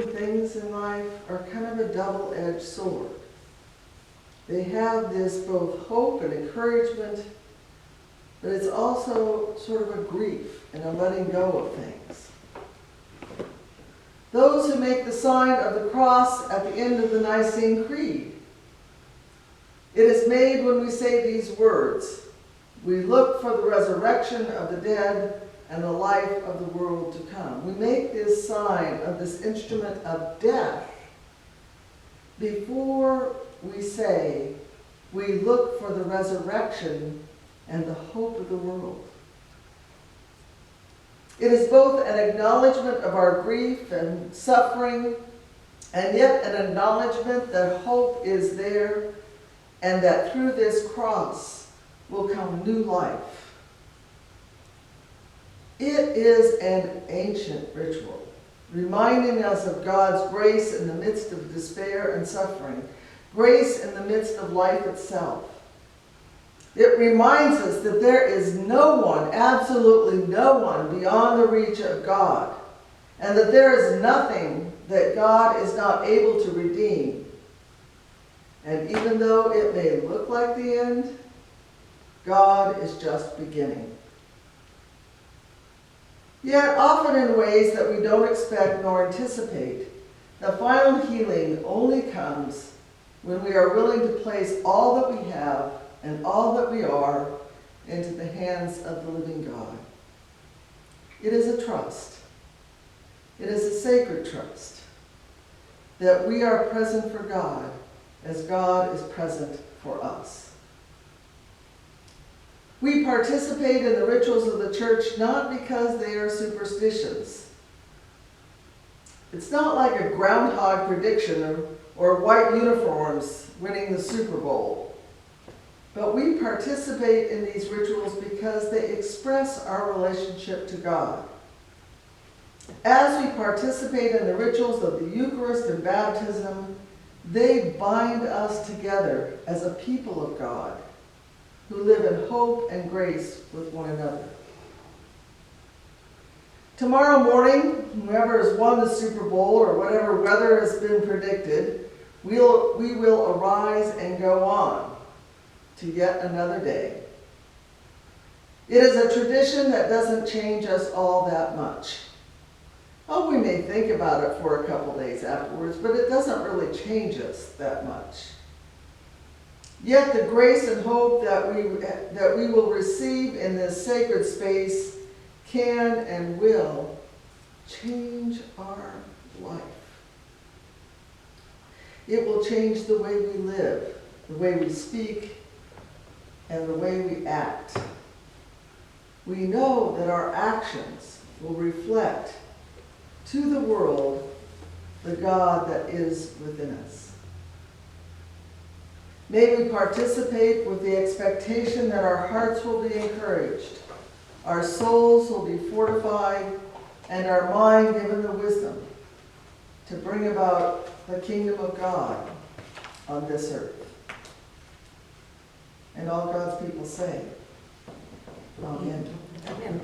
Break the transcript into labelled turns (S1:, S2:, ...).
S1: things in life are kind of a double-edged sword. They have this both hope and encouragement, but it's also sort of a grief and a letting go of things. Those who make the sign of the cross at the end of the Nicene Creed. It is made when we say these words, "We look for the resurrection of the dead and the life of the world to come." We make this sign of this instrument of death before we say, "We look for the resurrection and the hope of the world." It is both an acknowledgement of our grief and suffering, and yet an acknowledgement that hope is there and that through this cross will come new life. It is an ancient ritual, reminding us of God's grace in the midst of despair and suffering, grace in the midst of life itself. It reminds us that there is no one, absolutely no one, beyond the reach of God, and that there is nothing that God is not able to redeem. And even though it may look like the end, God is just beginning. Yet, often in ways that we don't expect nor anticipate, the final healing only comes when we are willing to place all that we have and all that we are into the hands of the living God. It is a trust. It is a sacred trust that we are present for God as God is present for us. We participate in the rituals of the church not because they are superstitions. It's not like a groundhog prediction or white uniforms winning the Super Bowl. But we participate in these rituals because they express our relationship to God. As we participate in the rituals of the Eucharist and baptism, they bind us together as a people of God who live in hope and grace with one another. Tomorrow morning, whoever has won the Super Bowl or whatever weather has been predicted, we will arise and go on to yet another day. It is a tradition that doesn't change us all that much. Oh, we may think about it for a couple days afterwards, but it doesn't really change us that much. Yet the grace and hope that we will receive in this sacred space can and will change our life. It will change the way we live, the way we speak, and the way we act. We know that our actions will reflect to the world the God that is within us. May we participate with the expectation that our hearts will be encouraged, our souls will be fortified, and our mind given the wisdom to bring about the kingdom of God on this earth. And all God's people say, Amen.
S2: Amen.